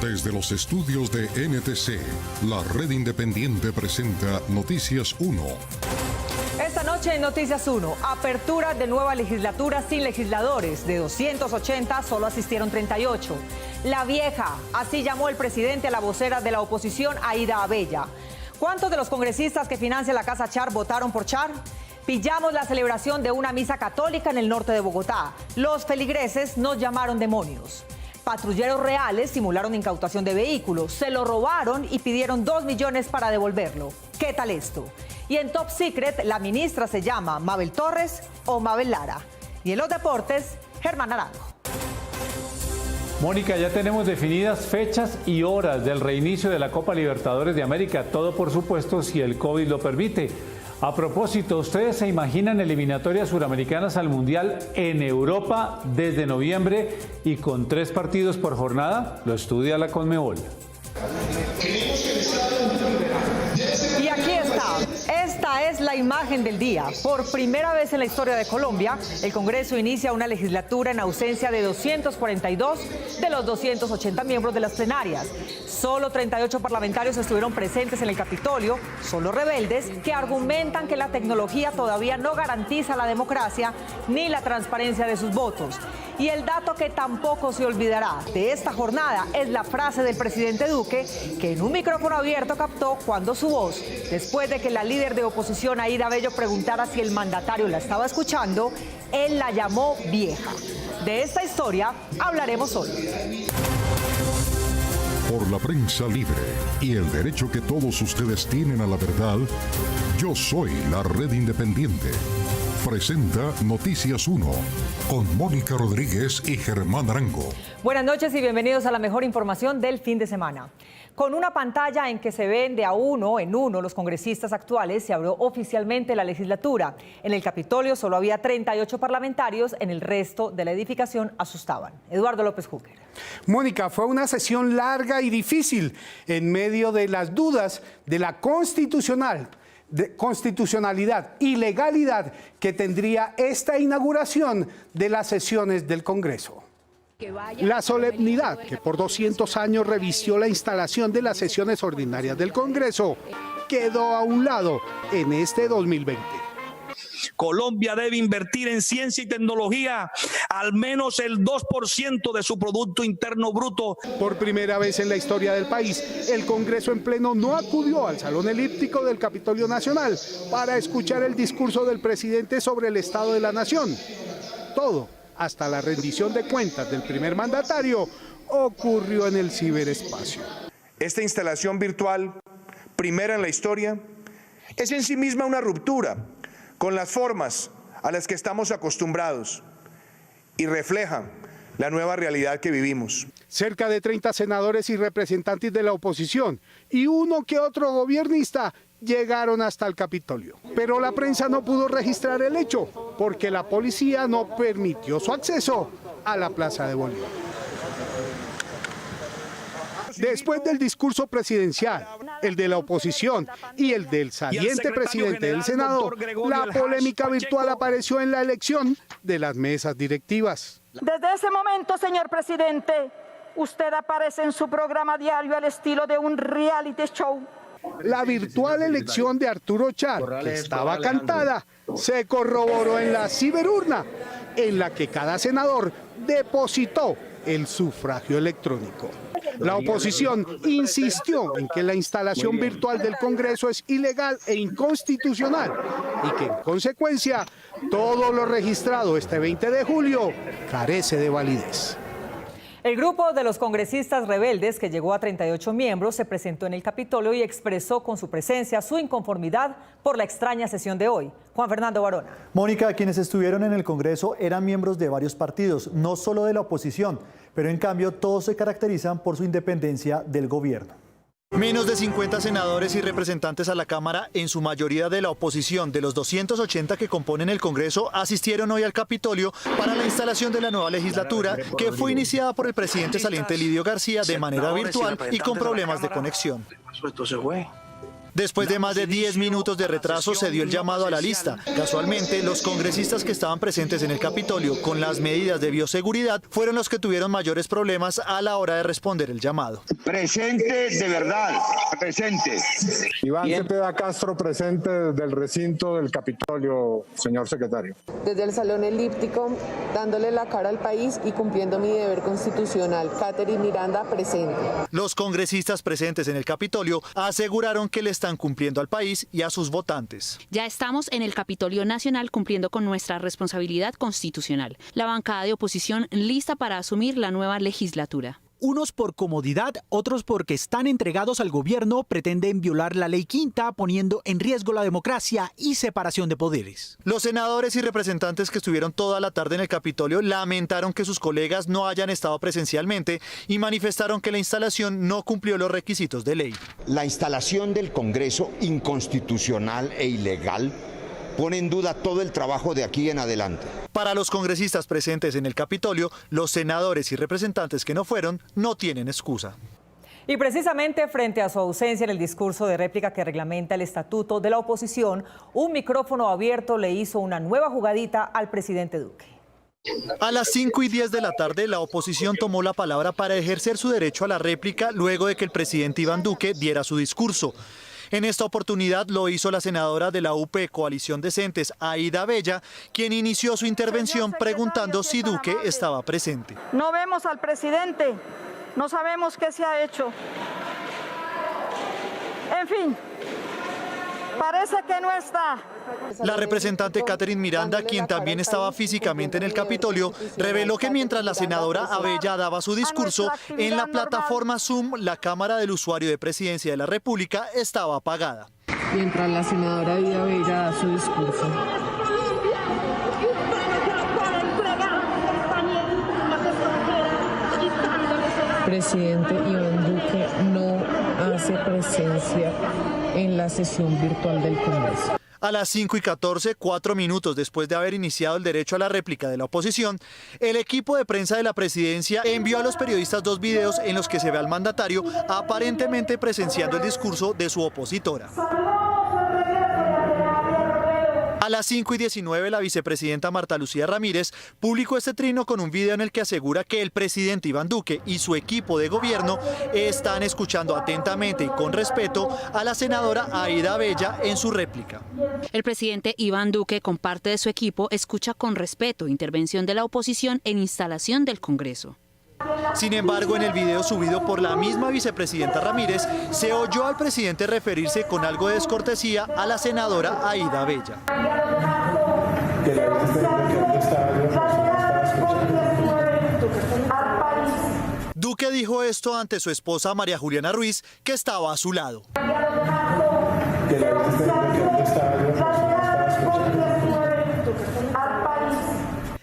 Desde los estudios de NTC, la red independiente presenta Noticias 1. Esta noche en Noticias 1, apertura de nueva legislatura sin legisladores. De 280 solo asistieron 38. La vieja, así llamó el presidente a la vocera de la oposición, Aida Abella. ¿Cuántos de los congresistas que financia la Casa Char votaron por Char? Pillamos la celebración de una misa católica en el norte de Bogotá. Los feligreses nos llamaron demonios. Patrulleros reales simularon incautación de vehículos, se lo robaron y pidieron 2 millones para devolverlo. ¿Qué tal esto? Y en Top Secret, la ministra se llama Mabel Torres o Mabel Lara. Y en los deportes, Germán Arango. Mónica, ya tenemos definidas fechas y horas del reinicio de la Copa Libertadores de América. Todo, por supuesto, si el COVID lo permite. A propósito, ¿ustedes se imaginan eliminatorias suramericanas al Mundial en Europa desde noviembre y con 3 partidos por jornada? Lo estudia la Conmebol. Y aquí está. Esta es la imagen del día. Por primera vez en la historia de Colombia, el Congreso inicia una legislatura en ausencia de 242 de los 280 miembros de las plenarias. Solo 38 parlamentarios estuvieron presentes en el Capitolio. Son los rebeldes que argumentan que la tecnología todavía no garantiza la democracia ni la transparencia de sus votos. Y el dato que tampoco se olvidará de esta jornada es la frase del presidente Duque, que en un micrófono abierto captó cuando su voz, después de que la líder de oposición Aida Bello preguntara si el mandatario la estaba escuchando, él la llamó vieja. De esta historia hablaremos hoy. Por la prensa libre y el derecho que todos ustedes tienen a la verdad, yo soy la red independiente. Presenta Noticias 1 con Mónica Rodríguez y Germán Arango. Buenas noches y bienvenidos a la mejor información del fin de semana. Con una pantalla en que se ven de a uno en uno los congresistas actuales, se abrió oficialmente la legislatura. En el Capitolio solo había 38 parlamentarios, en el resto de la edificación asustaban. Eduardo López Júquer. Mónica, fue una sesión larga y difícil en medio de las dudas de la constitucionalidad y legalidad que tendría esta inauguración de las sesiones del Congreso. La solemnidad que por 200 años revistió la instalación de las sesiones ordinarias del Congreso quedó a un lado en este 2020. Colombia debe invertir en ciencia y tecnología al menos el 2% de su Producto Interno Bruto. Por primera vez en la historia del país, el Congreso en pleno no acudió al Salón Elíptico del Capitolio Nacional para escuchar el discurso del presidente sobre el estado de la nación. Todo, hasta la rendición de cuentas del primer mandatario, ocurrió en el ciberespacio. Esta instalación virtual, primera en la historia, es en sí misma una ruptura con las formas a las que estamos acostumbrados y refleja la nueva realidad que vivimos. Cerca de 30 senadores y representantes de la oposición y uno que otro gobiernista llegaron hasta el Capitolio. Pero la prensa no pudo registrar el hecho porque la policía no permitió su acceso a la Plaza de Bolívar. Después del discurso presidencial, el de la oposición y el del saliente presidente del Senado, la polémica virtual apareció en la elección de las mesas directivas. Desde ese momento, señor presidente, usted aparece en su programa diario al estilo de un reality show. La virtual elección de Arturo Char, que estaba cantada, se corroboró en la ciberurna, en la que cada senador depositó el sufragio electrónico. La oposición insistió en que la instalación virtual del Congreso es ilegal e inconstitucional y que, en consecuencia, todo lo registrado este 20 de julio carece de validez. El grupo de los congresistas rebeldes, que llegó a 38 miembros, se presentó en el Capitolio y expresó con su presencia su inconformidad por la extraña sesión de hoy. Juan Fernando Barona. Mónica, quienes estuvieron en el Congreso eran miembros de varios partidos, no solo de la oposición, pero en cambio todos se caracterizan por su independencia del gobierno. Menos de 50 senadores y representantes a la Cámara, en su mayoría de la oposición, de los 280 que componen el Congreso, asistieron hoy al Capitolio para la instalación de la nueva legislatura, que fue iniciada por el presidente saliente Lidio García de manera virtual y con problemas de conexión. Después de más de 10 minutos de retraso se dio el llamado a la lista. Casualmente, los congresistas que estaban presentes en el Capitolio con las medidas de bioseguridad fueron los que tuvieron mayores problemas a la hora de responder el llamado. Presente de verdad, presente. Iván Cepeda Castro, presente desde el recinto del Capitolio, señor secretario. Desde el Salón Elíptico, dándole la cara al país y cumpliendo mi deber constitucional. Catherine Miranda, presente. Los congresistas presentes en el Capitolio aseguraron que le están cumpliendo al país y a sus votantes. Ya estamos en el Capitolio Nacional cumpliendo con nuestra responsabilidad constitucional. La bancada de oposición lista para asumir la nueva legislatura. Unos por comodidad, otros porque están entregados al gobierno, pretenden violar la ley quinta, poniendo en riesgo la democracia y separación de poderes. Los senadores y representantes que estuvieron toda la tarde en el Capitolio lamentaron que sus colegas no hayan estado presencialmente y manifestaron que la instalación no cumplió los requisitos de ley. La instalación del Congreso, inconstitucional e ilegal, pone en duda todo el trabajo de aquí en adelante. Para los congresistas presentes en el Capitolio, los senadores y representantes que no fueron no tienen excusa. Y precisamente frente a su ausencia en el discurso de réplica que reglamenta el estatuto de la oposición, un micrófono abierto le hizo una nueva jugadita al presidente Duque. A las 5:10 de la tarde, la oposición tomó la palabra para ejercer su derecho a la réplica luego de que el presidente Iván Duque diera su discurso. En esta oportunidad lo hizo la senadora de la UP Coalición Decentes, Aida Bella, quien inició su intervención preguntando si Duque estaba presente. No vemos al presidente, no sabemos qué se ha hecho. En fin, parece que no está. La representante Catherine Miranda, quien también estaba físicamente en el Capitolio, reveló que mientras la senadora Abella daba su discurso, en la plataforma Zoom, la cámara del usuario de Presidencia de la República estaba apagada. Mientras la senadora Abella da su discurso. Presidente Iván Duque no hace presencia en la sesión virtual del Congreso. A las 5:14, 4 minutos después de haber iniciado el derecho a la réplica de la oposición, el equipo de prensa de la presidencia envió a los periodistas 2 videos en los que se ve al mandatario aparentemente presenciando el discurso de su opositora. A las 5:19, la vicepresidenta Marta Lucía Ramírez publicó este trino con un video en el que asegura que el presidente Iván Duque y su equipo de gobierno están escuchando atentamente y con respeto a la senadora Aida Bella en su réplica. El presidente Iván Duque, con parte de su equipo, escucha con respeto intervención de la oposición en instalación del Congreso. Sin embargo, en el video subido por la misma vicepresidenta Ramírez, se oyó al presidente referirse con algo de descortesía a la senadora Aida Bella. Duque dijo esto ante su esposa María Juliana Ruiz, que estaba a su lado.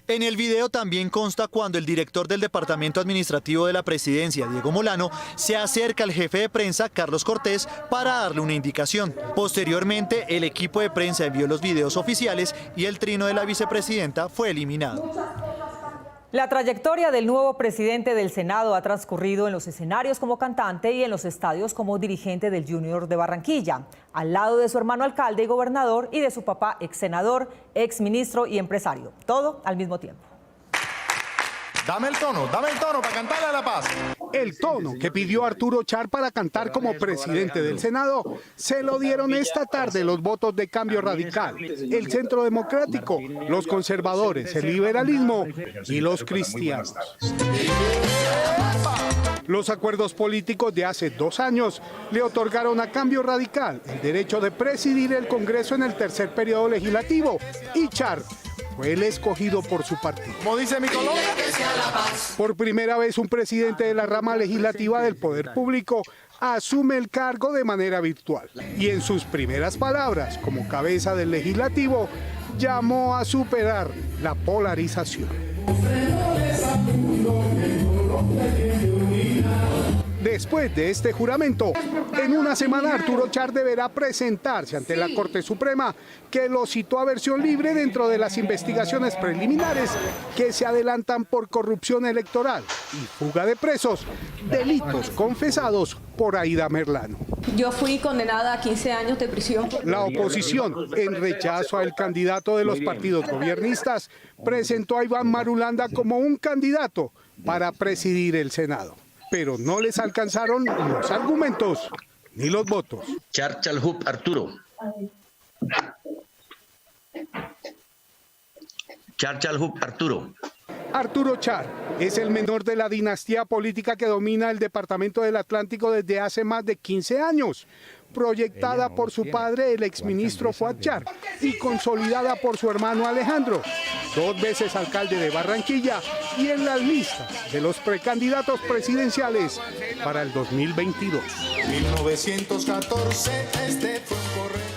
En el video también consta cuando el director del Departamento Administrativo de la Presidencia, Diego Molano, se acerca al jefe de prensa, Carlos Cortés, para darle una indicación. Posteriormente, el equipo de prensa envió los videos oficiales y el trino de la vicepresidenta fue eliminado. La trayectoria del nuevo presidente del Senado ha transcurrido en los escenarios como cantante y en los estadios como dirigente del Junior de Barranquilla, al lado de su hermano alcalde y gobernador y de su papá ex senador, ex ministro y empresario. Todo al mismo tiempo. Dame el tono para cantarle a La Paz. El tono que pidió Arturo Char para cantar como presidente del Senado se lo dieron esta tarde los votos de Cambio Radical, el Centro Democrático, los conservadores, el liberalismo y los cristianos. Los acuerdos políticos de hace 2 años le otorgaron a Cambio Radical el derecho de presidir el Congreso en el tercer periodo legislativo y Char fue el escogido por su partido. Como dice mi Colombia, por primera vez un presidente de la rama legislativa del Poder Público asume el cargo de manera virtual. Y en sus primeras palabras, como cabeza del legislativo, llamó a superar la polarización. Después de este juramento, en una semana Arturo Char deberá presentarse ante la Corte Suprema, que lo citó a versión libre dentro de las investigaciones preliminares que se adelantan por corrupción electoral y fuga de presos, delitos confesados por Aida Merlano. Yo fui condenada a 15 años de prisión. La oposición, en rechazo al candidato de los partidos gobiernistas, presentó a Iván Marulanda como un candidato para presidir el Senado. Pero no les alcanzaron los argumentos ni los votos. Char Chalhup Arturo. Char Chalhup Arturo. Arturo Char es el menor de la dinastía política que domina el departamento del Atlántico desde hace más de 15 años, proyectada por su padre, el exministro Fuad Char, y consolidada por su hermano Alejandro, 2 veces alcalde de Barranquilla y en las listas de los precandidatos presidenciales para el 2022. 1914, este fue un corregimiento.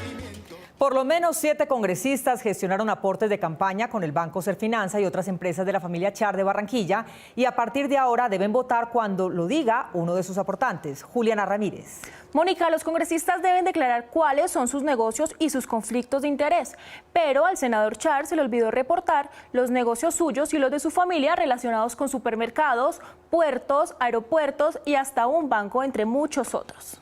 Por lo menos 7 congresistas gestionaron aportes de campaña con el Banco Serfinanza y otras empresas de la familia Char de Barranquilla, y a partir de ahora deben votar cuando lo diga uno de sus aportantes. Juliana Ramírez. Mónica, los congresistas deben declarar cuáles son sus negocios y sus conflictos de interés, pero al senador Char se le olvidó reportar los negocios suyos y los de su familia relacionados con supermercados, puertos, aeropuertos y hasta un banco, entre muchos otros.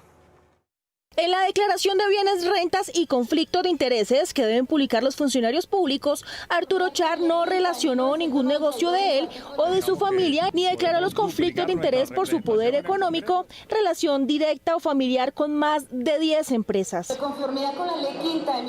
En la declaración de bienes, rentas y conflicto de intereses que deben publicar los funcionarios públicos, Arturo Char no relacionó ningún negocio de él o de su familia, ni declaró los conflictos de interés por su poder económico, relación directa o familiar con más de 10 empresas.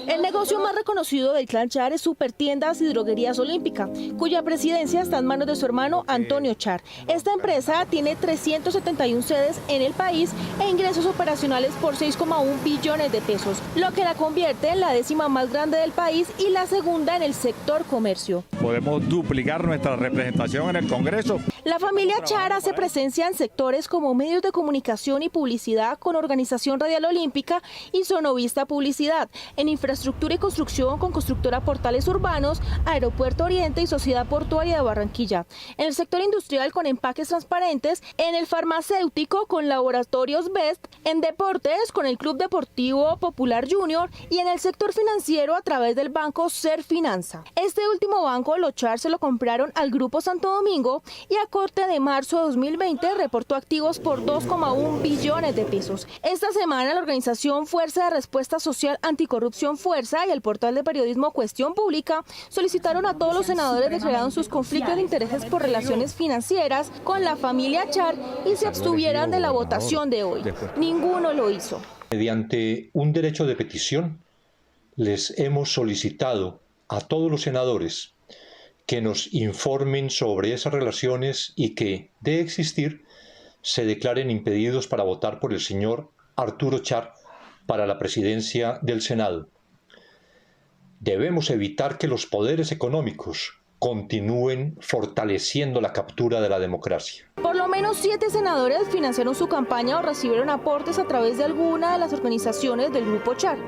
El negocio más reconocido del clan Char es Supertiendas y Droguerías Olímpica, cuya presidencia está en manos de su hermano Antonio Char. Esta empresa tiene 371 sedes en el país e ingresos operacionales por 6,1 billones de pesos, lo que la convierte en la 10ª más grande del país y la segunda en el sector comercio. Podemos duplicar nuestra representación en el Congreso. La familia Char hace presencia en sectores como medios de comunicación y publicidad con Organización Radial Olímpica y Sonovista Publicidad, en infraestructura y construcción con Constructora Portales Urbanos, Aeropuerto Oriente y Sociedad Portuaria de Barranquilla, en el sector industrial con Empaques Transparentes, en el farmacéutico con Laboratorios Best, en deportes con el Club Deportivo Popular Junior y en el sector financiero a través del Banco Serfinanza. Este último banco, los Char se lo compraron al Grupo Santo Domingo y a corte de marzo de 2020 reportó activos por 2,1 billones de pesos. Esta semana la organización Fuerza de Respuesta Social Anticorrupción Fuerza y el portal de periodismo Cuestión Pública solicitaron a todos los senadores declararon sus conflictos de intereses por relaciones financieras con la familia Char y se abstuvieran de la votación de hoy. Ninguno lo hizo. Mediante un derecho de petición, les hemos solicitado a todos los senadores que nos informen sobre esas relaciones y que, de existir, se declaren impedidos para votar por el señor Arturo Char para la presidencia del Senado. Debemos evitar que los poderes económicos continúen fortaleciendo la captura de la democracia. Por lo menos 7 senadores financiaron su campaña o recibieron aportes a través de alguna de las organizaciones del Grupo Char,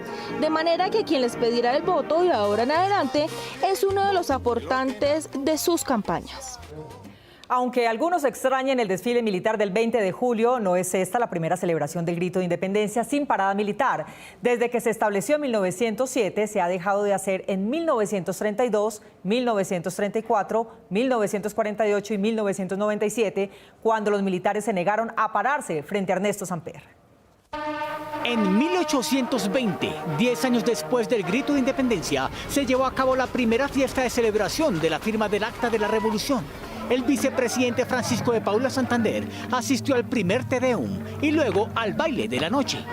de manera que quien les pedirá el voto de ahora en adelante es uno de los aportantes de sus campañas. Aunque algunos extrañen el desfile militar del 20 de julio, no es esta la primera celebración del grito de independencia sin parada militar. Desde que se estableció en 1907, se ha dejado de hacer en 1932, 1934, 1948 y 1997, cuando los militares se negaron a pararse frente a Ernesto Samper. En 1820, 10 años después del grito de independencia, se llevó a cabo la primera fiesta de celebración de la firma del Acta de la Revolución. El vicepresidente Francisco de Paula Santander asistió al primer Te Deum y luego al baile de la noche.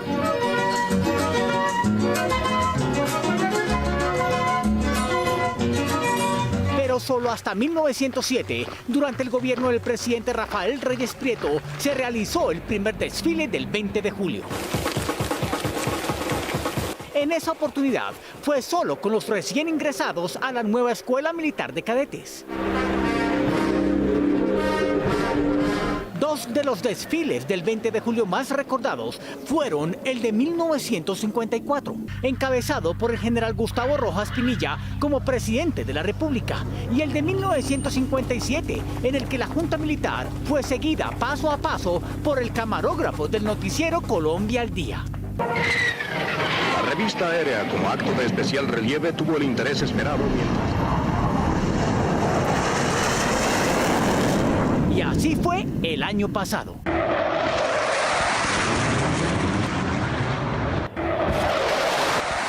Pero solo hasta 1907, durante el gobierno del presidente Rafael Reyes Prieto, se realizó el primer desfile del 20 de julio. En esa oportunidad fue solo con los recién ingresados a la nueva Escuela Militar de Cadetes. Dos de los desfiles del 20 de julio más recordados fueron el de 1954, encabezado por el general Gustavo Rojas Pinilla como presidente de la República, y el de 1957, en el que la Junta Militar fue seguida paso a paso por el camarógrafo del noticiero Colombia al Día. La revista aérea, como acto de especial relieve, tuvo el interés esmerado Y así fue el año pasado.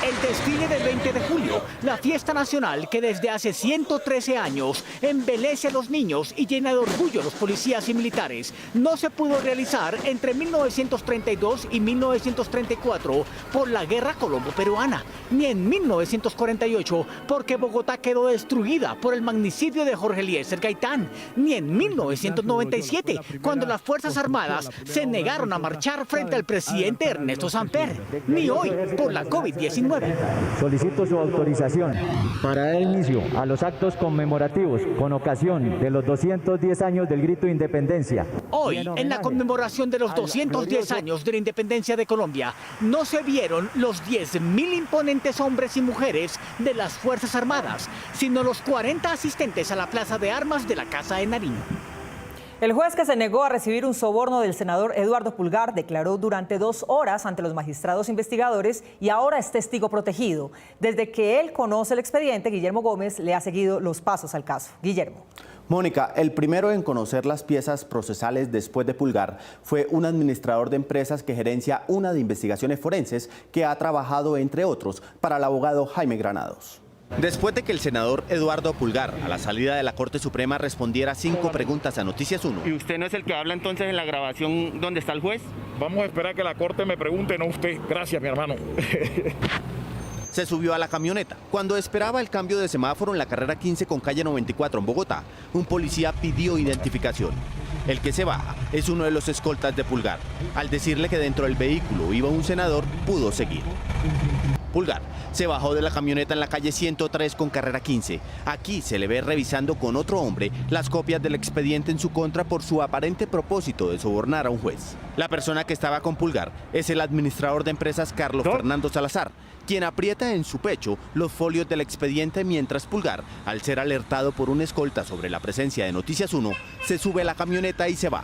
El desfile del 20 de julio, la fiesta nacional que desde hace 113 años embelece a los niños y llena de orgullo a los policías y militares, no se pudo realizar entre 1932 y 1934 por la Guerra Colombo-Peruana, ni en 1948 porque Bogotá quedó destruida por el magnicidio de Jorge Eliezer Gaitán, ni en 1997 cuando las Fuerzas Armadas se negaron a marchar frente al presidente Ernesto Samper, ni hoy por la COVID-19. Solicito su autorización para dar inicio a los actos conmemorativos con ocasión de los 210 años del Grito de Independencia. Hoy, en la conmemoración de los 210 años de la independencia de Colombia, no se vieron los 10.000 imponentes hombres y mujeres de las Fuerzas Armadas, sino los 40 asistentes a la Plaza de Armas de la Casa de Nariño. El juez que se negó a recibir un soborno del senador Eduardo Pulgar declaró durante 2 horas ante los magistrados investigadores y ahora es testigo protegido. Desde que él conoce el expediente, Guillermo Gómez le ha seguido los pasos al caso. Guillermo. Mónica, el primero en conocer las piezas procesales después de Pulgar fue un administrador de empresas que gerencia una de investigaciones forenses que ha trabajado, entre otros, para el abogado Jaime Granados. Después de que el senador Eduardo Pulgar, a la salida de la Corte Suprema, respondiera 5 preguntas a Noticias 1. ¿Y usted no es el que habla entonces en la grabación donde está el juez? Vamos a esperar que la Corte me pregunte, no usted. Gracias, mi hermano. Se subió a la camioneta. Cuando esperaba el cambio de semáforo en la carrera 15 con calle 94 en Bogotá, un policía pidió identificación. El que se baja es uno de los escoltas de Pulgar. Al decirle que dentro del vehículo iba un senador, pudo seguir. Pulgar se bajó de la camioneta en la calle 103 con carrera 15. Aquí se le ve revisando con otro hombre las copias del expediente en su contra por su aparente propósito de sobornar a un juez. La persona que estaba con Pulgar es el administrador de empresas Carlos Fernando Salazar, quien aprieta en su pecho los folios del expediente mientras Pulgar, al ser alertado por un escolta sobre la presencia de Noticias 1, se sube a la camioneta y se va.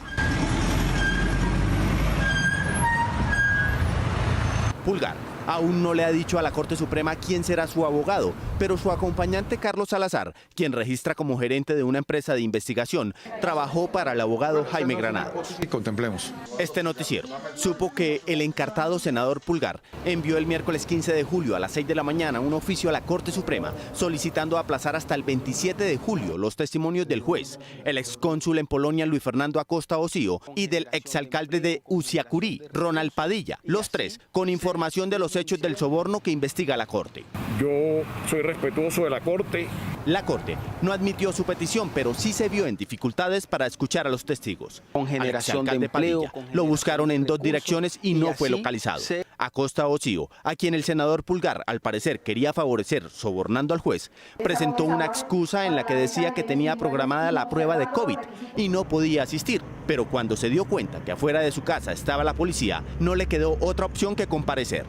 Pulgar aún no le ha dicho a la Corte Suprema quién será su abogado, pero su acompañante Carlos Salazar, quien registra como gerente de una empresa de investigación, trabajó para el abogado Jaime Granados. Contemplemos. Este noticiero supo que el encartado senador Pulgar envió el miércoles 15 de julio a las 6 de la mañana un oficio a la Corte Suprema solicitando aplazar hasta el 27 de julio los testimonios del juez, el excónsul en Polonia Luis Fernando Acosta Osío y del exalcalde de Usiacurí, Ronald Padilla, los 3 con información de los hechos del soborno que investiga la Corte. Yo soy respetuoso de la Corte. La Corte no admitió su petición, pero sí se vio en dificultades para escuchar a los testigos. Con generación de empleo, lo buscaron en 2 direcciones y no fue localizado. Acosta Osío, a quien el senador Pulgar al parecer quería favorecer sobornando al juez, presentó una excusa en la que decía que tenía programada la prueba de COVID y no podía asistir. Pero cuando se dio cuenta que afuera de su casa estaba la policía, no le quedó otra opción que comparecer.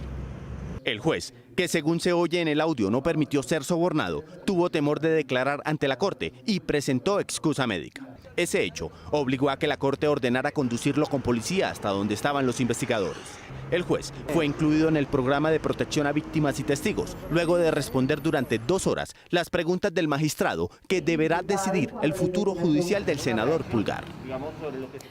El juez, que según se oye en el audio no permitió ser sobornado, tuvo temor de declarar ante la Corte y presentó excusa médica. Ese hecho obligó a que la Corte ordenara conducirlo con policía hasta donde estaban los investigadores. El juez fue incluido en el programa de protección a víctimas y testigos, luego de responder durante 2 horas las preguntas del magistrado que deberá decidir el futuro judicial del senador Pulgar.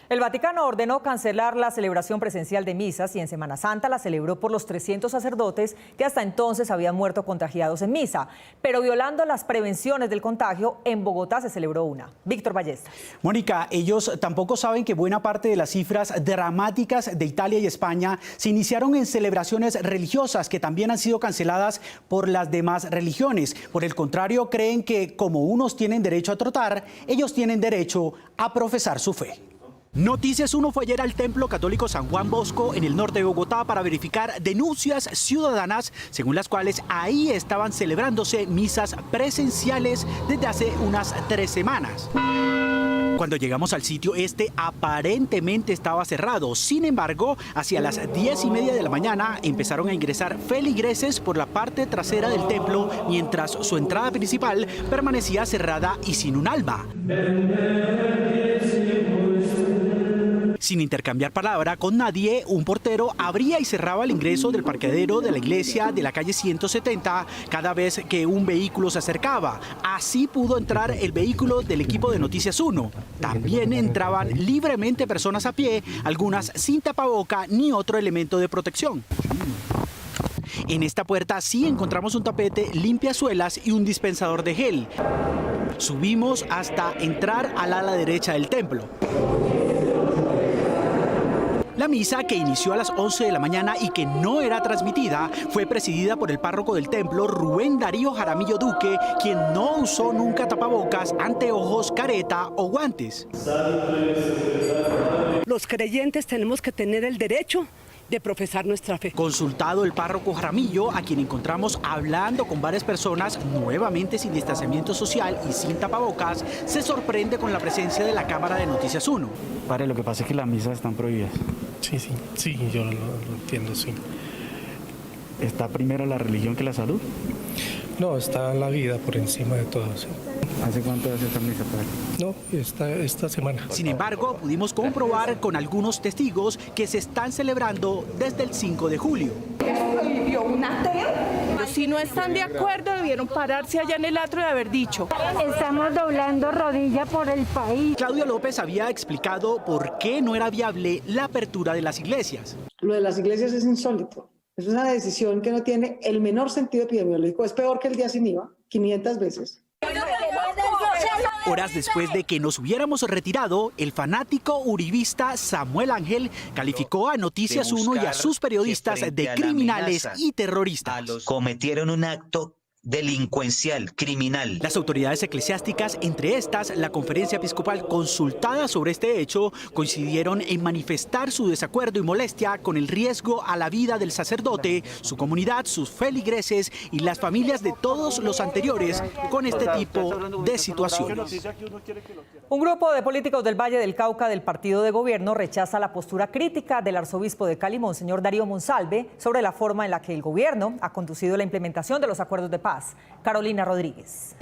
El Vaticano ordenó cancelar la celebración presencial de misas y en Semana Santa la celebró por los 300 sacerdotes que hasta entonces habían muerto contagiados en misa. Pero violando las prevenciones del contagio, en Bogotá se celebró una. Víctor Ballestas. Mónica, ellos tampoco saben que buena parte de las cifras dramáticas de Italia y España se iniciaron en celebraciones religiosas que también han sido canceladas por las demás religiones. Por el contrario, creen que como unos tienen derecho a trotar, ellos tienen derecho a profesar su fe. Noticias 1 fue ayer al Templo Católico San Juan Bosco en el norte de Bogotá para verificar denuncias ciudadanas según las cuales ahí estaban celebrándose misas presenciales desde hace unas 3 semanas. Cuando llegamos al sitio, este aparentemente estaba cerrado. Sin embargo, hacia las 10:30 de la mañana empezaron a ingresar feligreses por la parte trasera del templo, mientras su entrada principal permanecía cerrada y sin un alma. Sin intercambiar palabra con nadie, un portero abría y cerraba el ingreso del parqueadero de la iglesia de la calle 170 cada vez que un vehículo se acercaba. Así pudo entrar el vehículo del equipo de Noticias 1. También entraban libremente personas a pie, algunas sin tapaboca ni otro elemento de protección. En esta puerta sí encontramos un tapete limpiasuelas y un dispensador de gel. Subimos hasta entrar al ala derecha del templo. La misa, que inició a las 11 de la mañana y que no era transmitida, fue presidida por el párroco del templo, Rubén Darío Jaramillo Duque, quien no usó nunca tapabocas, anteojos, careta o guantes. Los creyentes tenemos que tener el derecho de profesar nuestra fe. Consultado el párroco Jaramillo, a quien encontramos hablando con varias personas, nuevamente sin distanciamiento social y sin tapabocas, se sorprende con la presencia de la cámara de Noticias 1. Padre, lo que pasa es que las misas están prohibidas. Sí, yo lo entiendo, sí. ¿Está primero la religión que la salud? No, está la vida por encima de todo, sí. ¿Hace cuánto hace esta misa, padre? No, esta semana. Sin embargo, pudimos comprobar con algunos testigos que se están celebrando desde el 5 de julio. ¿Prohibió un ateo? Si no están de acuerdo, debieron pararse allá en el atrio y haber dicho: estamos doblando rodilla por el país. Claudio López había explicado por qué no era viable la apertura de las iglesias. Lo de las iglesias es insólito. Es una decisión que no tiene el menor sentido epidemiológico. Es peor que el día sin IVA, 500 veces. Horas después de que nos hubiéramos retirado, el fanático uribista Samuel Ángel calificó a Noticias 1 y a sus periodistas de criminales y terroristas. Cometieron un acto delincuencial, criminal. Las autoridades eclesiásticas, entre estas la Conferencia Episcopal consultada sobre este hecho, coincidieron en manifestar su desacuerdo y molestia con el riesgo a la vida del sacerdote, su comunidad, sus feligreses y las familias de todos los anteriores con este tipo de situaciones. Un grupo de políticos del Valle del Cauca del partido de gobierno rechaza la postura crítica del arzobispo de Cali, Monseñor Darío Monsalve, sobre la forma en la que el gobierno ha conducido la implementación de los acuerdos de paz. Carolina Rodríguez.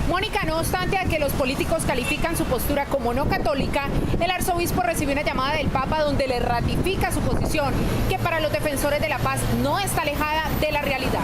Mónica, no obstante a que los políticos califican su postura como no católica, el arzobispo recibió una llamada del Papa donde le ratifica su posición, que para los defensores de la paz no está alejada de la realidad.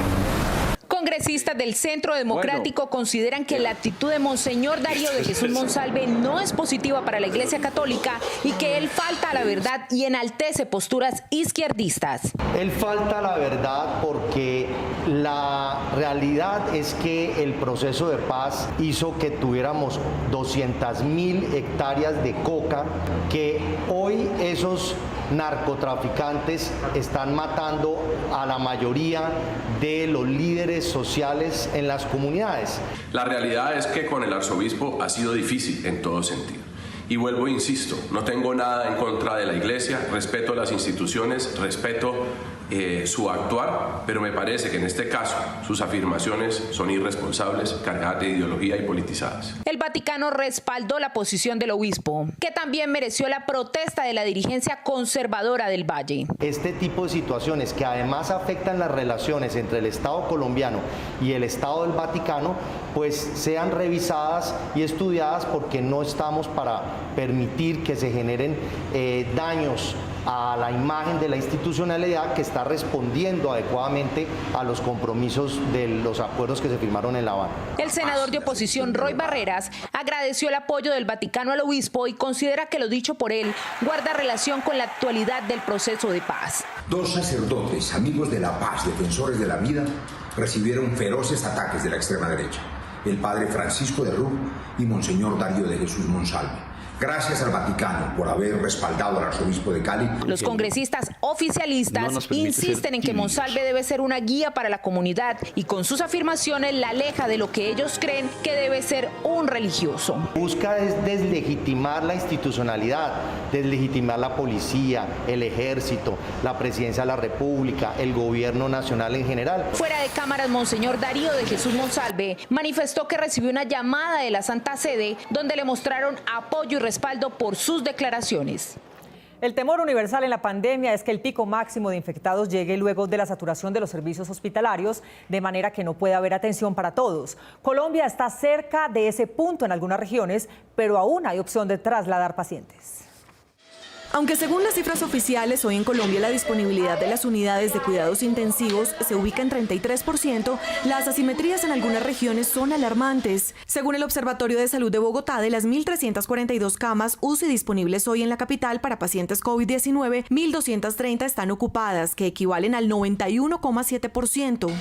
Congresistas del Centro Democrático consideran que la actitud de Monseñor Darío de Jesús Monsalve no es positiva para la Iglesia Católica y que él falta a la verdad y enaltece posturas izquierdistas. Él falta a la verdad porque la realidad es que el proceso de paz hizo que tuviéramos 200.000 hectáreas de coca, que hoy esos narcotraficantes están matando a la mayoría de los líderes sociales en las comunidades. La realidad es que con el arzobispo ha sido difícil en todo sentido. Y vuelvo e insisto, no tengo nada en contra de la iglesia, respeto las instituciones, respeto su actuar, pero me parece que en este caso sus afirmaciones son irresponsables, cargadas de ideología y politizadas. El Vaticano respaldó la posición del obispo, que también mereció la protesta de la dirigencia conservadora del Valle. Este tipo de situaciones que además afectan las relaciones entre el Estado colombiano y el Estado del Vaticano, pues sean revisadas y estudiadas, porque no estamos para permitir que se generen daños a la imagen de la institucionalidad que está respondiendo adecuadamente a los compromisos de los acuerdos que se firmaron en La Habana. El senador de oposición Roy Barreras agradeció el apoyo del Vaticano al obispo y considera que lo dicho por él guarda relación con la actualidad del proceso de paz. 2 sacerdotes, amigos de la paz, defensores de la vida, recibieron feroces ataques de la extrema derecha: el padre Francisco de Rub y Monseñor Darío de Jesús Monsalve. Gracias al Vaticano por haber respaldado al arzobispo de Cali. Los congresistas oficialistas insisten en que Monsalve debe ser una guía para la comunidad y con sus afirmaciones la aleja de lo que ellos creen que debe ser un religioso. Busca deslegitimar la institucionalidad, deslegitimar la policía, el ejército, la presidencia de la República, el gobierno nacional en general. Fuera de cámaras, Monseñor Darío de Jesús Monsalve manifestó que recibió una llamada de la Santa Sede donde le mostraron apoyo y respaldo por sus declaraciones. El temor universal en la pandemia es que el pico máximo de infectados llegue luego de la saturación de los servicios hospitalarios, de manera que no pueda haber atención para todos. Colombia está cerca de ese punto en algunas regiones, pero aún hay opción de trasladar pacientes. Aunque según las cifras oficiales, hoy en Colombia la disponibilidad de las unidades de cuidados intensivos se ubica en 33%, las asimetrías en algunas regiones son alarmantes. Según el Observatorio de Salud de Bogotá, de las 1.342 camas UCI disponibles hoy en la capital para pacientes COVID-19, 1.230 están ocupadas, que equivalen al 91,7%.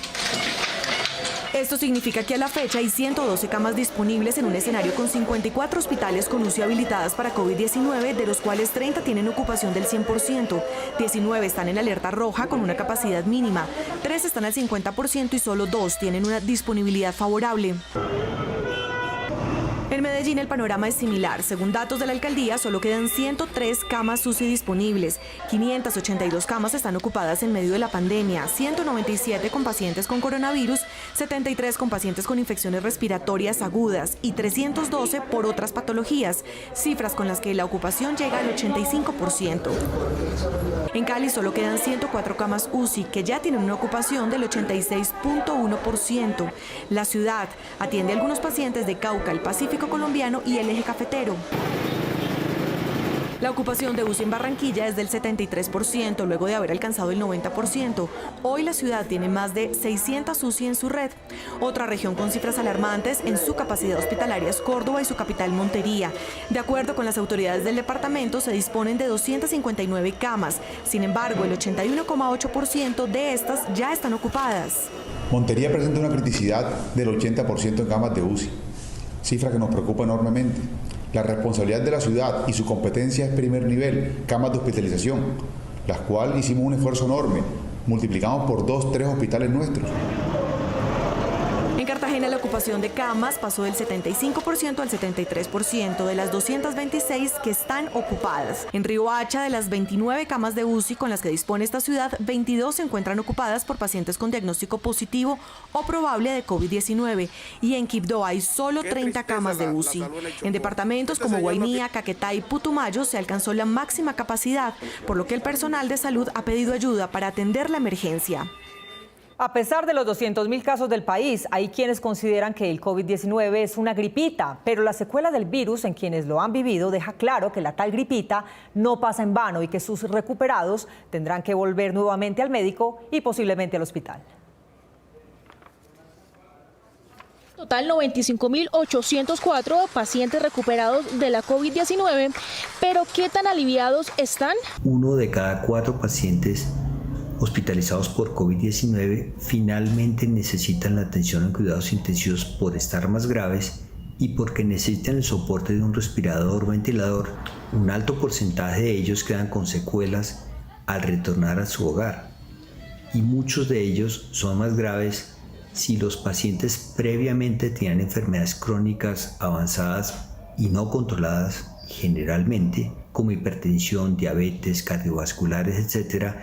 Esto significa que a la fecha hay 112 camas disponibles en un escenario con 54 hospitales con UCI habilitadas para COVID-19, de los cuales 30 tienen ocupación del 100%, 19 están en alerta roja con una capacidad mínima, 3 están al 50% y solo 2 tienen una disponibilidad favorable. En Medellín el panorama es similar. Según datos de la alcaldía, solo quedan 103 camas UCI disponibles. 582 camas están ocupadas en medio de la pandemia, 197 con pacientes con coronavirus, 73 con pacientes con infecciones respiratorias agudas y 312 por otras patologías, cifras con las que la ocupación llega al 85%. En Cali solo quedan 104 camas UCI, que ya tienen una ocupación del 86,1%. La ciudad atiende a algunos pacientes de Cauca, el Pacífico colombiano y el eje cafetero. La ocupación de UCI en Barranquilla es del 73%, luego de haber alcanzado el 90%. Hoy la ciudad tiene más de 600 UCI en su red. Otra región con cifras alarmantes en su capacidad hospitalaria es Córdoba y su capital Montería. De acuerdo con las autoridades del departamento, se disponen de 259 camas. Sin embargo, el 81,8% de estas ya están ocupadas. Montería presenta una criticidad del 80% en camas de UCI, cifra que nos preocupa enormemente. La responsabilidad de la ciudad y su competencia es primer nivel, camas de hospitalización, las cuales hicimos un esfuerzo enorme, multiplicamos por 2-3 hospitales nuestros. En Cartagena la ocupación de camas pasó del 75% al 73% de las 226 que están ocupadas. En Riohacha, de las 29 camas de UCI con las que dispone esta ciudad, 22 se encuentran ocupadas por pacientes con diagnóstico positivo o probable de COVID-19. Y en Quibdó hay solo 30 camas de UCI. En departamentos como Guainía, Caquetá y Putumayo se alcanzó la máxima capacidad, por lo que el personal de salud ha pedido ayuda para atender la emergencia. A pesar de los 200.000 casos del país, hay quienes consideran que el COVID-19 es una gripita, pero la secuela del virus en quienes lo han vivido deja claro que la tal gripita no pasa en vano y que sus recuperados tendrán que volver nuevamente al médico y posiblemente al hospital. Total 95.804 pacientes recuperados de la COVID-19, pero ¿qué tan aliviados están? 1 de cada 4 pacientes hospitalizados por COVID-19 finalmente necesitan la atención en cuidados intensivos por estar más graves y porque necesitan el soporte de un respirador o ventilador. Un alto porcentaje de ellos quedan con secuelas al retornar a su hogar y muchos de ellos son más graves si los pacientes previamente tenían enfermedades crónicas avanzadas y no controladas, generalmente como hipertensión, diabetes, cardiovasculares, etc.,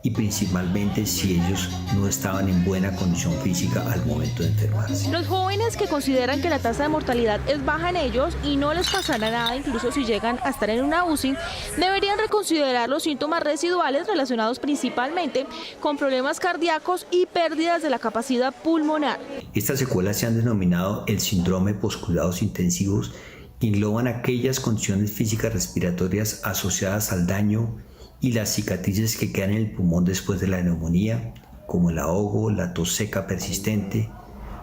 y principalmente si ellos no estaban en buena condición física al momento de enfermarse. Los jóvenes que consideran que la tasa de mortalidad es baja en ellos y no les pasará nada incluso si llegan a estar en una UCI, deberían reconsiderar los síntomas residuales relacionados principalmente con problemas cardíacos y pérdidas de la capacidad pulmonar. Estas secuelas se han denominado el síndrome postcuidados intensivos, que engloban aquellas condiciones físicas respiratorias asociadas al daño y las cicatrices que quedan en el pulmón después de la neumonía, como el ahogo, la tos seca persistente.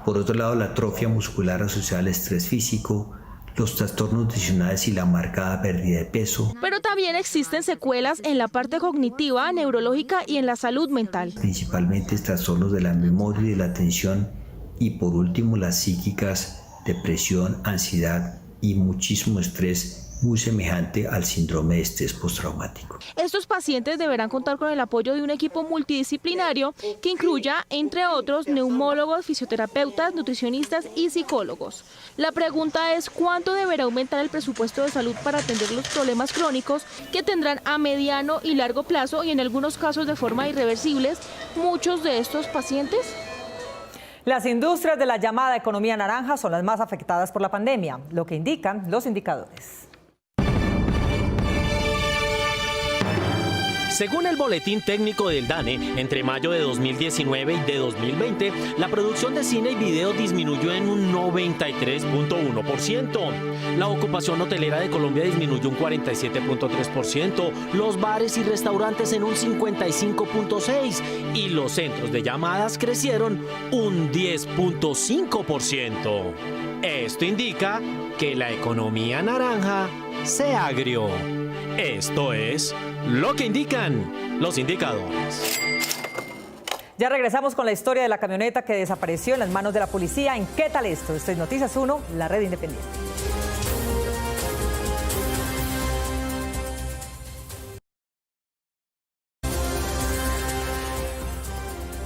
Por otro lado, la atrofia muscular asociada al estrés físico, los trastornos nutricionales y la marcada pérdida de peso. Pero también existen secuelas en la parte cognitiva, neurológica y en la salud mental. Principalmente trastornos de la memoria y de la atención y por último las psíquicas, depresión, ansiedad y muchísimo estrés, muy semejante al síndrome de estrés postraumático. Estos pacientes deberán contar con el apoyo de un equipo multidisciplinario que incluya, entre otros, neumólogos, fisioterapeutas, nutricionistas y psicólogos. La pregunta es ¿cuánto deberá aumentar el presupuesto de salud para atender los problemas crónicos que tendrán a mediano y largo plazo y en algunos casos de forma irreversibles muchos de estos pacientes? Las industrias de la llamada economía naranja son las más afectadas por la pandemia, lo que indican los indicadores. Según el boletín técnico del DANE, entre mayo de 2019 y de 2020, la producción de cine y video disminuyó en un 93.1%. La ocupación hotelera de Colombia disminuyó un 47.3%, los bares y restaurantes en un 55.6% y los centros de llamadas crecieron un 10.5%. Esto indica que la economía naranja se agrió. Esto es lo que indican los indicadores. Ya regresamos con la historia de la camioneta que desapareció en las manos de la policía. ¿En qué tal esto? Esto es Noticias 1, la red independiente.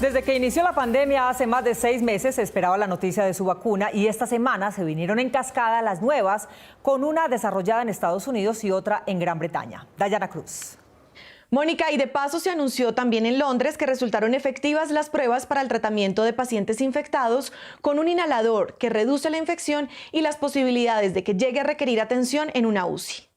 Desde que inició la pandemia hace más de 6 meses se esperaba la noticia de su vacuna y esta semana se vinieron en cascada las nuevas, con una desarrollada en Estados Unidos y otra en Gran Bretaña. Dayana Cruz. Mónica, y de paso se anunció también en Londres que resultaron efectivas las pruebas para el tratamiento de pacientes infectados con un inhalador que reduce la infección y las posibilidades de que llegue a requerir atención en una UCI.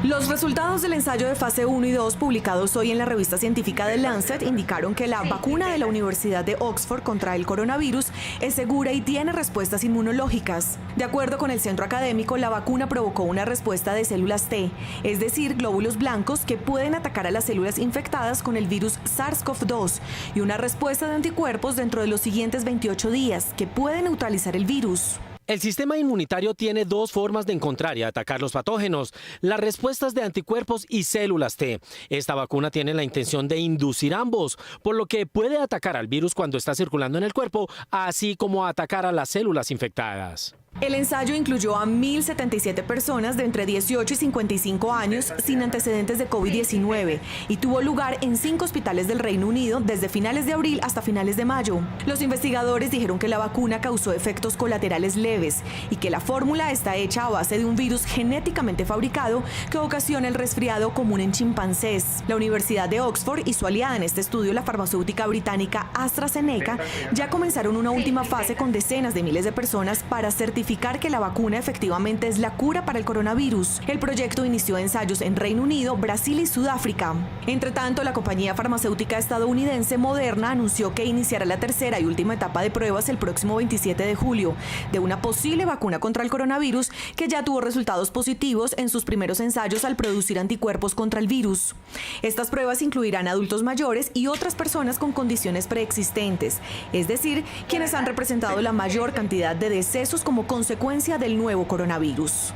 Los resultados del ensayo de fase 1 y 2 publicados hoy en la revista científica The Lancet indicaron que la vacuna de la Universidad de Oxford contra el coronavirus es segura y tiene respuestas inmunológicas. De acuerdo con el centro académico, la vacuna provocó una respuesta de células T, es decir, glóbulos blancos que pueden atacar a las células infectadas con el virus SARS-CoV-2 y una respuesta de anticuerpos dentro de los siguientes 28 días que puede neutralizar el virus. El sistema inmunitario tiene 2 formas de encontrar y atacar los patógenos, las respuestas de anticuerpos y células T. Esta vacuna tiene la intención de inducir ambos, por lo que puede atacar al virus cuando está circulando en el cuerpo, así como atacar a las células infectadas. El ensayo incluyó a 1.077 personas de entre 18 y 55 años sin antecedentes de COVID-19 y tuvo lugar en 5 hospitales del Reino Unido desde finales de abril hasta finales de mayo. Los investigadores dijeron que la vacuna causó efectos colaterales leves y que la fórmula está hecha a base de un virus genéticamente fabricado que ocasiona el resfriado común en chimpancés. La Universidad de Oxford y su aliada en este estudio, la farmacéutica británica AstraZeneca, ya comenzaron una última fase con decenas de miles de personas para certificar que la vacuna efectivamente es la cura para el coronavirus. El proyecto inició ensayos en Reino Unido, Brasil y Sudáfrica. Entre tanto, la compañía farmacéutica estadounidense Moderna anunció que iniciará la tercera y última etapa de pruebas el próximo 27 de julio de una posible vacuna contra el coronavirus que ya tuvo resultados positivos en sus primeros ensayos al producir anticuerpos contra el virus. Estas pruebas incluirán adultos mayores y otras personas con condiciones preexistentes, es decir, quienes han representado la mayor cantidad de decesos como consecuencia del nuevo coronavirus.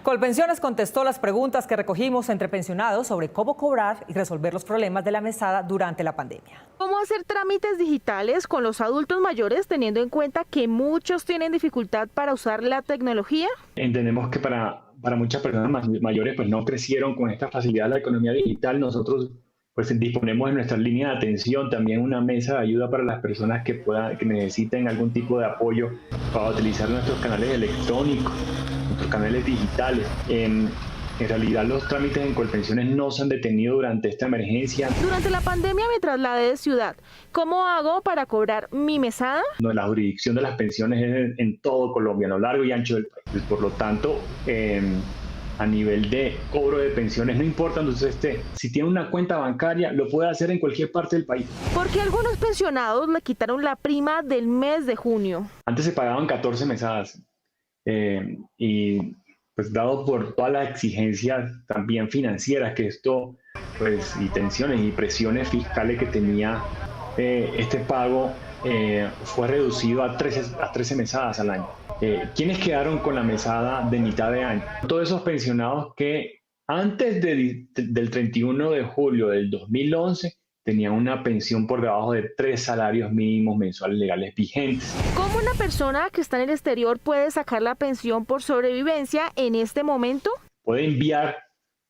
Colpensiones contestó las preguntas que recogimos entre pensionados sobre cómo cobrar y resolver los problemas de la mesada durante la pandemia. ¿Cómo hacer trámites digitales con los adultos mayores teniendo en cuenta que muchos tienen dificultad para usar la tecnología? Entendemos que para muchas personas mayores pues no crecieron con esta facilidad de la economía digital. Nosotros pues disponemos de nuestra línea de atención, también una mesa de ayuda para las personas que necesiten algún tipo de apoyo para utilizar nuestros canales electrónicos, nuestros canales digitales. En realidad los trámites en Colpensiones no se han detenido durante esta emergencia. Durante la pandemia me trasladé de ciudad. ¿Cómo hago para cobrar mi mesada? No, la jurisdicción de las pensiones es en todo Colombia, a lo largo y ancho del país. Por lo tanto, a nivel de cobro de pensiones, no importa donde usted esté, si tiene una cuenta bancaria, lo puede hacer en cualquier parte del país. ¿Por qué algunos pensionados le quitaron la prima del mes de junio? Antes se pagaban 14 mesadas y pues dado por todas las exigencias también financieras que esto, pues y tensiones y presiones fiscales que tenía este pago, fue reducido a 13 mesadas al año. ¿Quiénes quedaron con la mesada de mitad de año? Todos esos pensionados que antes del 31 de julio del 2011 tenían una pensión por debajo de 3 salarios mínimos mensuales legales vigentes. ¿Cómo una persona que está en el exterior puede sacar la pensión por sobrevivencia en este momento? Puede enviar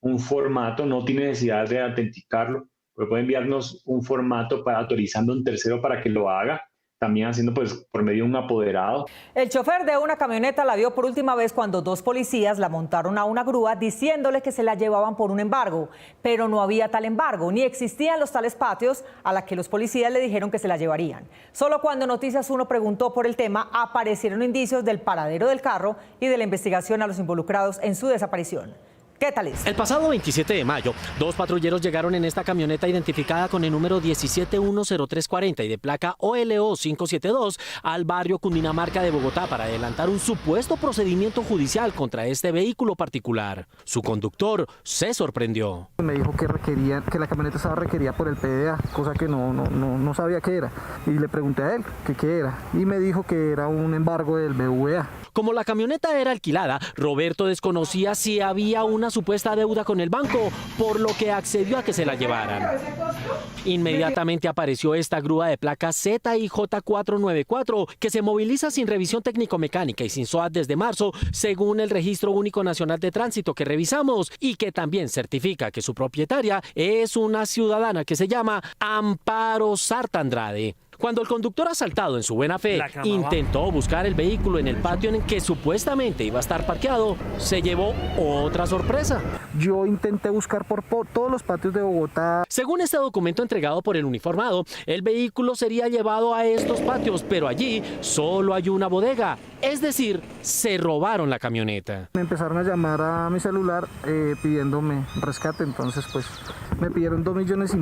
un formato, no tiene necesidad de autenticarlo, pero puede enviarnos un formato autorizando a un tercero para que lo haga, también haciendo pues por medio de un apoderado. El chofer de una camioneta la vio por última vez cuando 2 policías la montaron a una grúa diciéndole que se la llevaban por un embargo, pero no había tal embargo, ni existían los tales patios a la que los policías le dijeron que se la llevarían. Solo cuando Noticias 1 preguntó por el tema, aparecieron indicios del paradero del carro y de la investigación a los involucrados en su desaparición. ¿Qué tal es? El pasado 27 de mayo, dos patrulleros llegaron en esta camioneta identificada con el número 1710340 y de placa OLO 572 al barrio Cundinamarca de Bogotá para adelantar un supuesto procedimiento judicial contra este vehículo particular. Su conductor se sorprendió. Me dijo que la camioneta estaba requerida por el PDA, cosa que no sabía qué era. Y le pregunté a él que qué era y me dijo que era un embargo del BVA. Como la camioneta era alquilada, Roberto desconocía si había una supuesta deuda con el banco, por lo que accedió a que se la llevaran. Inmediatamente apareció esta grúa de placa ZIJ494 que se moviliza sin revisión técnico-mecánica y sin SOAT desde marzo, según el Registro Único Nacional de Tránsito que revisamos y que también certifica que su propietaria es una ciudadana que se llama Amparo Sarta Andrade. Cuando el conductor asaltado en su buena fe intentó buscar el vehículo en el patio en el que supuestamente iba a estar parqueado, se llevó otra sorpresa. Yo intenté buscar por todos los patios de Bogotá. Según este documento entregado por el uniformado, el vehículo sería llevado a estos patios, pero allí solo hay una bodega. Es decir, se robaron la camioneta. Me empezaron a llamar a mi celular pidiéndome rescate, entonces pues me pidieron 2,5 millones.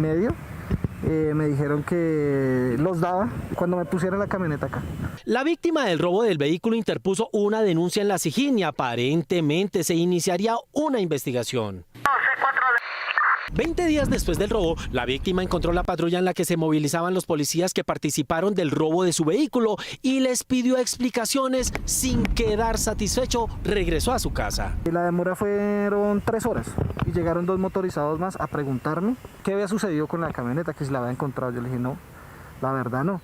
Me dijeron que los daba cuando me pusieran la camioneta acá. La víctima del robo del vehículo interpuso una denuncia en la SIJIN y aparentemente se iniciaría una investigación. 20 días después del robo, la víctima encontró la patrulla en la que se movilizaban los policías que participaron del robo de su vehículo y les pidió explicaciones. Sin quedar satisfecho, regresó a su casa. La demora fueron 3 horas y llegaron 2 motorizados más a preguntarme qué había sucedido con la camioneta, que si la había encontrado. Yo le dije, no, la verdad no.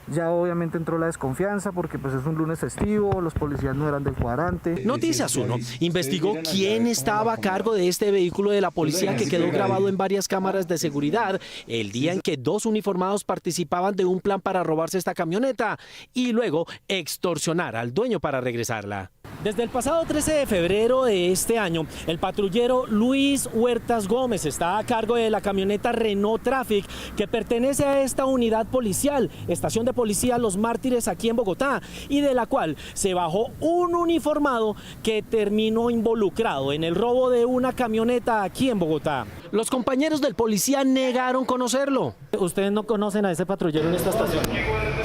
Ya obviamente entró la desconfianza porque pues es un lunes festivo, los policías no eran del cuadrante. Noticias 1 investigó quién estaba a cargo de este vehículo de la policía que quedó grabado en varias cámaras de seguridad el día en que 2 uniformados participaban de un plan para robarse esta camioneta y luego extorsionar al dueño para regresarla. Desde el pasado 13 de febrero de este año, el patrullero Luis Huertas Gómez está a cargo de la camioneta Renault Traffic que pertenece a esta unidad policial, estación de policía Los Mártires aquí en Bogotá, y de la cual se bajó un uniformado que terminó involucrado en el robo de una camioneta aquí en Bogotá. Los compañeros del policía negaron conocerlo. ¿Ustedes no conocen a ese patrullero en esta estación?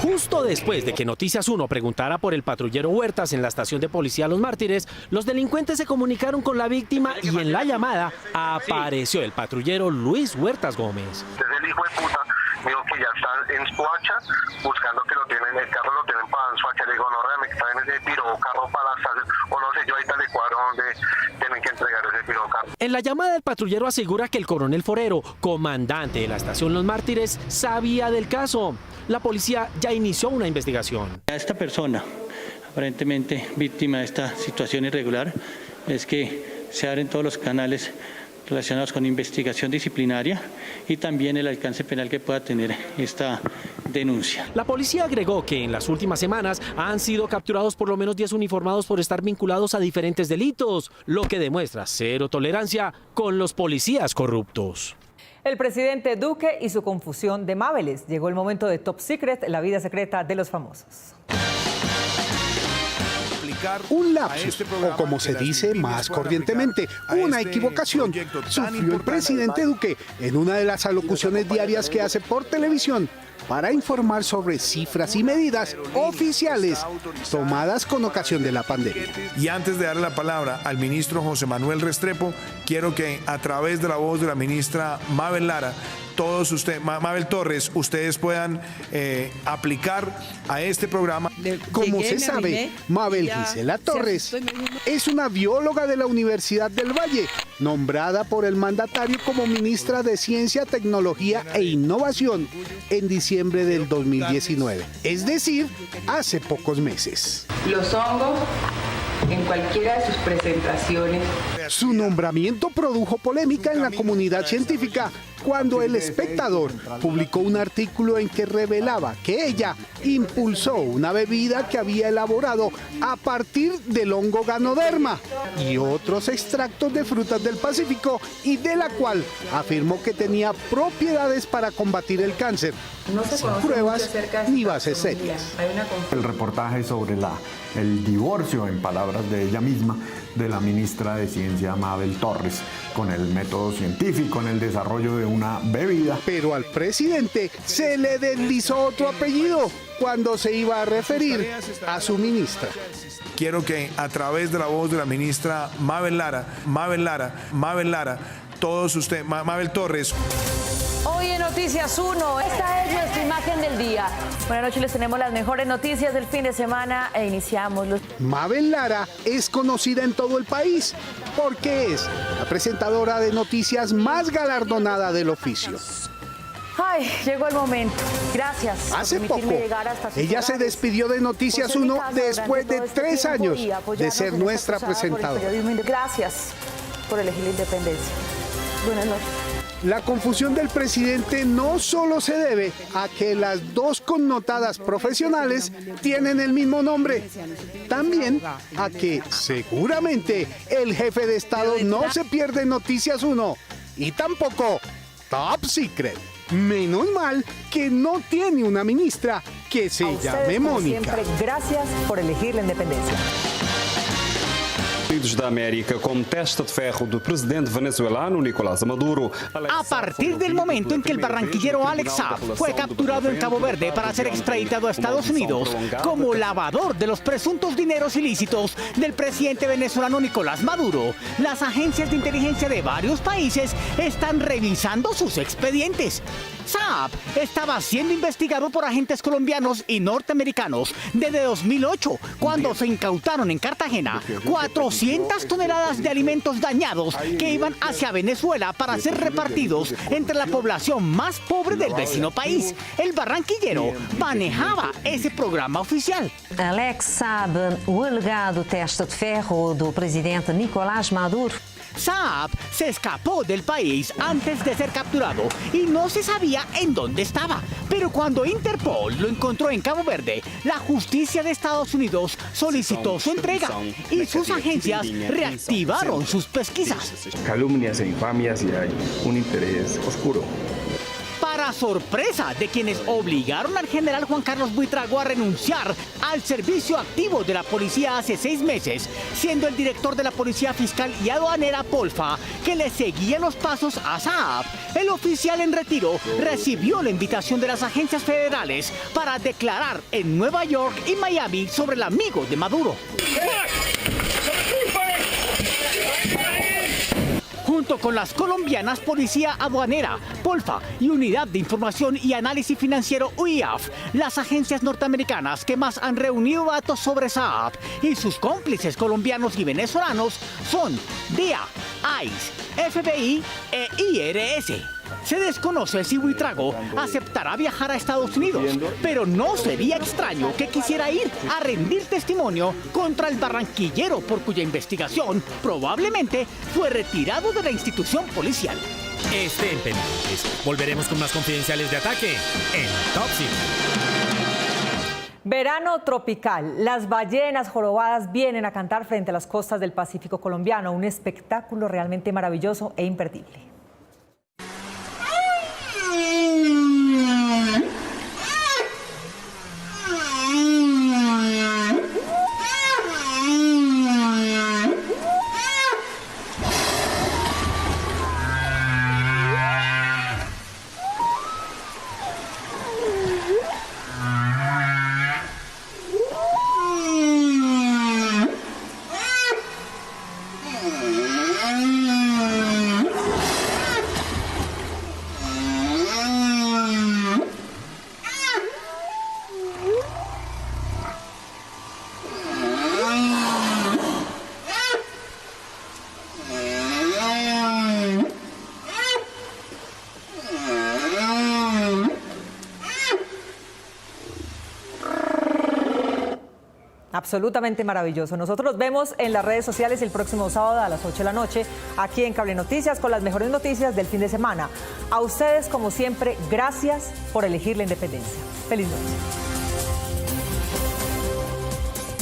Justo después de que Noticias 1 preguntara por el patrullero Huertas en la estación de policía Los Mártires, los delincuentes se comunicaron con la víctima y en la llamada apareció el patrullero Luis Huertas Gómez. El hijo de puta dijo que ya está en Soacha buscando que lo tienen, el carro lo tienen para Soacha. Le digo, no, realmente está en ese piro carro para la estación, o no sé, yo ahorita le cuadro donde tienen que entregar ese piro carro. En la llamada el patrullero asegura que el coronel Forero, comandante de la estación Los Mártires, sabía del caso. La policía ya inició una investigación. A esta persona, aparentemente víctima de esta situación irregular, es que se abren todos los canales relacionados con investigación disciplinaria y también el alcance penal que pueda tener esta denuncia. La policía agregó que en las últimas semanas han sido capturados por lo menos 10 uniformados por estar vinculados a diferentes delitos, lo que demuestra cero tolerancia con los policías corruptos. El presidente Duque y su confusión de Mabeles. Llegó el momento de Top Secret, la vida secreta de los famosos. Un lapsus, o como se dice más corrientemente, una equivocación, sufrió el presidente Duque en una de las alocuciones diarias que hace por televisión para informar sobre cifras y medidas oficiales tomadas con ocasión de la pandemia. Y antes de darle la palabra al ministro José Manuel Restrepo, quiero que a través de la voz de la ministra Mabel Lara, todos ustedes, Mabel Torres, ustedes puedan aplicar a este programa. Como se sabe, Mabel Gisela Torres es una bióloga de la Universidad del Valle, nombrada por el mandatario como ministra de Ciencia, Tecnología e Innovación en diciembre del 2019, es decir, hace pocos meses. Los hongos, en cualquiera de sus presentaciones. Su nombramiento produjo polémica en la comunidad científica, cuando El Espectador publicó un artículo en que revelaba que ella impulsó una bebida que había elaborado a partir del hongo Ganoderma y otros extractos de frutas del Pacífico y de la cual afirmó que tenía propiedades para combatir el cáncer, sin pruebas ni bases serias. El reportaje sobre el divorcio, en palabras de ella misma, de la ministra de Ciencia Mabel Torres, con el método científico en el desarrollo de una bebida. Pero al presidente se le deslizó otro apellido cuando se iba a referir a su ministra. Quiero que a través de la voz de la ministra Mabel Lara, todos ustedes, Mabel Torres. Hoy en Noticias 1, esta es nuestra imagen del día. Buenas noches, les tenemos las mejores noticias del fin de semana e iniciamos los... Mabel Lara es conocida en todo el país porque es la presentadora de noticias más galardonada del oficio. Ay, llegó el momento. Gracias. Hace poco, ella se despidió de Noticias 1 después de 3 años de ser nuestra presentadora. Gracias por elegir la independencia. Buenas noches. La confusión del presidente no solo se debe a que las dos connotadas profesionales tienen el mismo nombre, también a que seguramente el jefe de Estado no se pierde Noticias 1 y tampoco Top Secret. Menos mal que no tiene una ministra que se llame Mónica. Siempre, gracias por elegir la independencia. Da América contesta el ferro del presidente venezolano Nicolás Maduro. A partir del momento en que el barranquillero Alex Saab fue capturado en Cabo Verde para ser extraditado a Estados Unidos como lavador de los presuntos dineros ilícitos del presidente venezolano Nicolás Maduro, las agencias de inteligencia de varios países están revisando sus expedientes. Saab estaba siendo investigado por agentes colombianos y norteamericanos desde 2008, cuando se incautaron en Cartagena 400 toneladas de alimentos dañados que iban hacia Venezuela para ser repartidos entre la población más pobre del vecino país. El barranquillero manejaba ese programa oficial. Alex Saab, o alegado testa de ferro do presidente Nicolás Maduro. Saab se escapó del país antes de ser capturado y no se sabía en dónde estaba. Pero cuando Interpol lo encontró en Cabo Verde, la justicia de Estados Unidos solicitó su entrega y sus agencias reactivaron sus pesquisas. Calumnias e infamias y hay un interés oscuro. Para sorpresa de quienes obligaron al general Juan Carlos Buitrago a renunciar al servicio activo de la policía hace 6 meses, siendo el director de la Policía Fiscal y Aduanera Polfa, que le seguía los pasos a Saab, el oficial en retiro recibió la invitación de las agencias federales para declarar en Nueva York y Miami sobre el amigo de Maduro. Junto con las colombianas Policía Aduanera, Polfa y Unidad de Información y Análisis Financiero UIAF, las agencias norteamericanas que más han reunido datos sobre Saab y sus cómplices colombianos y venezolanos son DEA, ICE, FBI e IRS. Se desconoce si Buitrago aceptará viajar a Estados Unidos, pero no sería extraño que quisiera ir a rendir testimonio contra el barranquillero por cuya investigación probablemente fue retirado de la institución policial. Estén pendientes. Volveremos con más confidenciales de Ataque en Top Secret. Verano tropical. Las ballenas jorobadas vienen a cantar frente a las costas del Pacífico colombiano. Un espectáculo realmente maravilloso e imperdible. absolutamente maravilloso. Nosotros nos vemos en las redes sociales el próximo sábado a las 8 de la noche, aquí en Cable Noticias, con las mejores noticias del fin de semana. A ustedes, como siempre, gracias por elegir la independencia. Feliz noche.